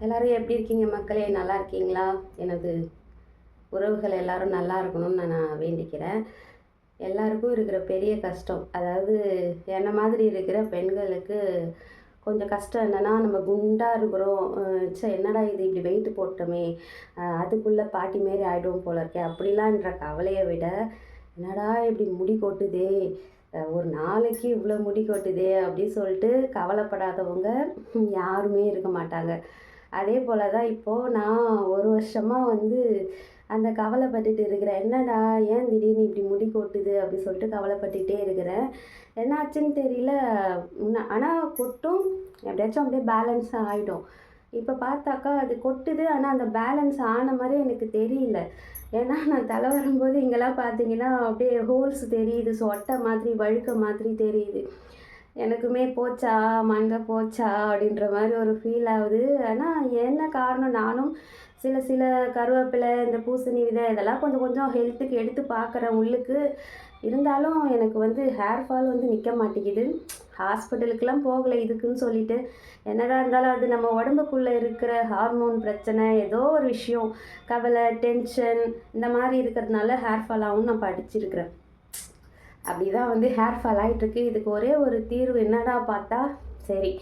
எல்லோரும் எப்படி இருக்கீங்க மக்களே? நல்லா இருக்கீங்களா? எனது உறவுகள் எல்லோரும் நல்லா இருக்கணும்னு நான் வேண்டிக்கிறேன். எல்லாருக்கும் இருக்கிற பெரிய கஷ்டம், அதாவது என்ன மாதிரி இருக்கிற பெண்களுக்கு கொஞ்சம் கஷ்டம் என்னென்னா, நம்ம குண்டாக இருக்கிறோம். என்னடா இது இப்படி வெயிட்டு போட்டோமே, அதுக்குள்ளே பாட்டி மாரி ஆகிடுவோம் போல இருக்கே அப்படிலான்ற கவலையை விட, என்னடா இப்படி முடி கொட்டுதே, ஒரு நாளைக்கு இவ்வளோ முடி கொட்டுதே அப்படின்னு சொல்லிட்டு கவலைப்படாதவங்க யாருமே இருக்க மாட்டாங்க. அதே போல் தான் இப்போது நான் ஒரு வருஷமாக அந்த கவலைப்பட்டுட்டு இருக்கிறேன். என்னடா ஏன் திடீர்னு இப்படி முடி கொட்டுது அப்படி சொல்லிட்டு கவலைப்பட்டுகிட்டே இருக்கிறேன். என்னாச்சுன்னு தெரியல. ஆனால் கொட்டும், எப்படியாச்சும் அப்படியே பேலன்ஸாக ஆகிடும். இப்போ பார்த்தாக்கா அது கொட்டுது, ஆனால் அந்த பேலன்ஸ் ஆன மாதிரி எனக்கு தெரியல. ஏன்னா நான் தலை வரும்போது இங்கெல்லாம் பார்த்தீங்கன்னா அப்படியே ஹோல்ஸ் தெரியுது, சொட்டை மாதிரி வழுக்க மாதிரி தெரியுது. எனக்குமே போச்சா மண்டை போச்சா அப்படின்ற மாதிரி ஒரு ஃபீல் ஆகுது. ஆனால் என்ன காரணம், நானும் சில கருவேப்பிலை, இந்த பூசணி விதை இதெல்லாம் கொஞ்சம் கொஞ்சம் ஹெல்த்துக்கு எடுத்து பார்க்குறேன் உள்ளுக்கு. இருந்தாலும் எனக்கு ஹேர் ஃபால் நிற்க மாட்டேங்குது. ஹாஸ்பிட்டலுக்கெலாம் போகலை இதுக்குன்னு சொல்லிட்டு. என்னதான் இருந்தாலும் அது நம்ம உடம்புக்குள்ளே இருக்கிற ஹார்மோன் பிரச்சனை, ஏதோ ஒரு விஷயம், கவலை, டென்ஷன் இந்த மாதிரி இருக்கிறதுனால ஹேர் ஃபால் ஆகும்னு நான் படிச்சிருக்கிறேன். அப்படி தான் ஹேர் ஃபால் ஆகிட்டுருக்கு. இதுக்கு ஒரே ஒரு தீர்வு என்னடா பார்த்தா, சரி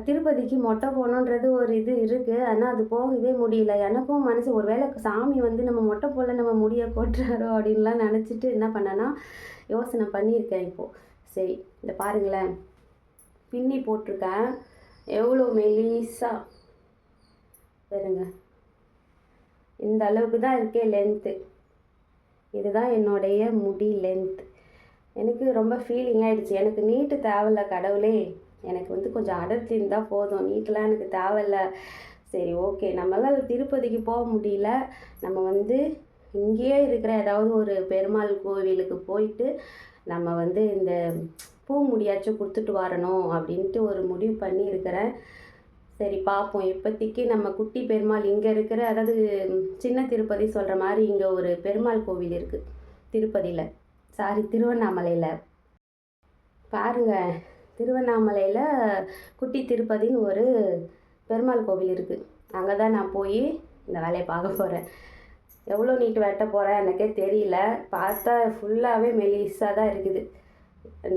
திருப்பதிக்கு மொட்டை போகணுன்றது ஒரு இது இருக்குது. ஆனால் அது போகவே முடியல. எனக்கும் மனசு, ஒரு வேளை சாமி நம்ம மொட்டை போல் நம்ம முடியை கொட்டுறாரோ அப்படின்லாம் நினச்சிட்டு என்ன பண்ணேன்னா யோசனை பண்ணியிருக்கேன் இப்போது. சரி, இந்த பாருங்களேன், பின்னி போட்டிருக்கேன். எவ்வளோ மெலிசாக பாருங்க, இந்த அளவுக்கு தான் இருக்கே லென்த்து. இதுதான் என்னுடைய முடி லென்த். எனக்கு ரொம்ப ஃபீலிங் ஆகிடுச்சு. எனக்கு நீட்டு தேவையில்ல கடவுளே, எனக்கு கொஞ்சம் அடர்த்தி இருந்தால் போதும், நீட்டெலாம் எனக்கு தேவையில்ல. சரி, ஓகே, நம்மளால் திருப்பதிக்கு போக முடியல, நம்ம இங்கேயே இருக்கிற ஏதாவது ஒரு பெருமாள் கோவிலுக்கு போயிட்டு நம்ம இந்த பூ முடியாச்சும் கொடுத்துட்டு வரணும் அப்படின்ட்டு ஒரு முடிவு பண்ணி இருக்கிறேன். சரி, பார்ப்போம். இப்போதைக்கு நம்ம குட்டி பெருமாள் இங்கே இருக்கிற, அதாவது சின்ன திருப்பதி சொல்கிற மாதிரி இங்கே ஒரு பெருமாள் கோவில் இருக்குது திருப்பதியில், திருவண்ணாமலையில். பாருங்கள், திருவண்ணாமலையில் குட்டி திருப்பதின்னு ஒரு பெருமாள் கோவில் இருக்குது. அங்கே தான் நான் போய் இந்த வேலையை பார்க்க போகிறேன். எவ்வளோ நீட்டு வெட்ட போகிறேன் எனக்கே தெரியல. பார்த்தா ஃபுல்லாகவே மெலிசாக தான் இருக்குது.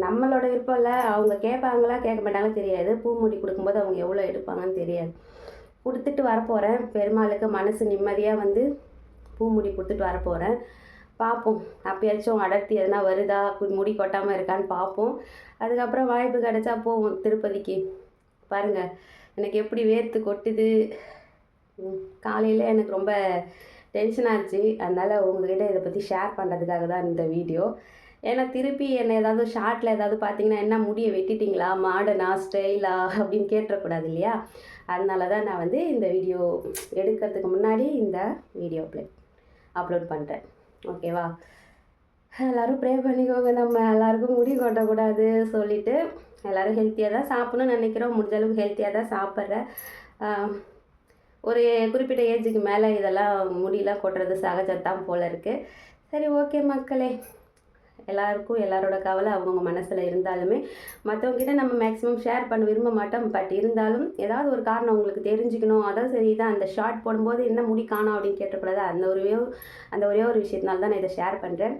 நம்மளோட விருப்பம் இல்லை, அவங்க கேட்பாங்களா கேட்க மாட்டாங்களா தெரியாது. பூ மூடி கொடுக்கும்போது அவங்க எவ்வளோ எடுப்பாங்கன்னு தெரியாது. கொடுத்துட்டு வரப்போகிறேன் பெருமாளுக்கு. மனசு நிம்மதியாக பூ மூடி கொடுத்துட்டு வரப்போகிறேன். பார்ப்போம், அப்பயாச்சும் அடர்த்தி எதனா வருதா, முடி கொட்டாமல் இருக்கான்னு பார்ப்போம். அதுக்கப்புறம் வாய்ப்பு கிடச்சா போவோம் திருப்பதிக்கு. பாருங்கள், எனக்கு எப்படி வேர்த்து கொட்டுது. காலையில் எனக்கு ரொம்ப டென்ஷனாக இருந்துச்சு. அதனால் உங்கள்கிட்ட இதை பற்றி ஷேர் பண்ணுறதுக்காக தான் இந்த வீடியோ. ஏன்னா திருப்பி என்னை ஏதாவது ஷார்ட்டில் ஏதாவது பார்த்தீங்கன்னா, என்ன முடியை வெட்டிட்டிங்களா, மாடர்னா, ஸ்டைலா அப்படின்னு கேட்டுறக்கூடாது இல்லையா? அதனால தான் நான் இந்த வீடியோ எடுக்கிறதுக்கு முன்னாடி இந்த வீடியோ அப்லோட் பண்ணுறேன். ஓகேவா? எல்லோரும் ப்ரே பண்ணிக்கோங்க. நம்ம எல்லாருக்கும் முடி கொட்டக்கூடாது சொல்லிவிட்டு எல்லோரும் ஹெல்த்தியாக தான் சாப்பிட்ணுன்னு நினைக்கிறோம். முடிஞ்ச அளவுக்கு ஹெல்த்தியாக தான் சாப்பிட்றேன். ஒரு குறிப்பிட்ட ஏஜுக்கு மேலே இதெல்லாம் முடியெல்லாம் கொட்டுறது சகஜத்தான் போல் இருக்குது. சரி, ஓகே மக்களே, எல்லாருக்கும் எல்லாரோட கவலை அவங்கவுங்க மனசில் இருந்தாலுமே மற்றவங்ககிட்ட நம்ம மேக்ஸிமம் ஷேர் பண்ண விரும்ப மாட்டோம். பட் இருந்தாலும் ஏதாவது ஒரு காரணம் உங்களுக்கு தெரிஞ்சுக்கணும். அதான் சரி தான், அந்த ஷார்ட் போடும்போது என்ன முடி காணோம் அப்படின்னு கேட்டக்கூடாது. அந்த ஒரே ஒரு விஷயத்தினால தான் நான் இதை ஷேர் பண்ணுறேன்.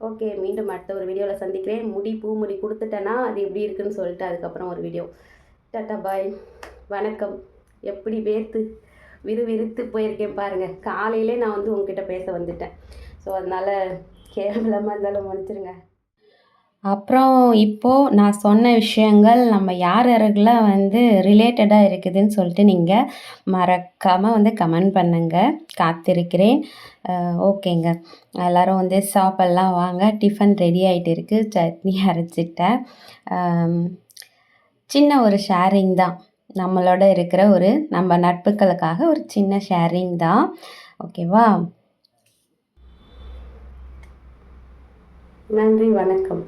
ஓகே, மீண்டும் அடுத்த ஒரு வீடியோவில் சந்திக்கிறேன். பூ முடி கொடுத்துட்டேன்னா அது எப்படி இருக்குன்னு சொல்லிட்டு அதுக்கப்புறம் ஒரு வீடியோ. டாட்டா, பாய், வணக்கம். எப்படி விறுவிறுத்து போயிருக்கேன் பாருங்கள். காலையிலே நான் உங்ககிட்ட பேச வந்துட்டேன். ஸோ அதனால் கேவலமாக இருந்தாலும் மன்னிச்சிருங்க. அப்புறம் இப்போது நான் சொன்ன விஷயங்கள் நம்ம யாரெல்லாம் ரிலேட்டடாக இருக்குதுன்னு சொல்லிட்டு நீங்கள் மறக்காமல் கமெண்ட் பண்ணுங்கள். காத்திருக்கிறேன். ஓகேங்க, எல்லோரும் சாப்பிட்லாம் வாங்க. டிஃபன் ரெடி ஆகிட்டு இருக்குது. சட்னி அரைச்சிட்டேன். சின்ன ஒரு ஷேரிங் தான், நம்மளோட இருக்கிற நம்ம நட்புகளுக்காக ஒரு சின்ன ஷேரிங் தான். ஓகேவா? நன்றி, வணக்கம்.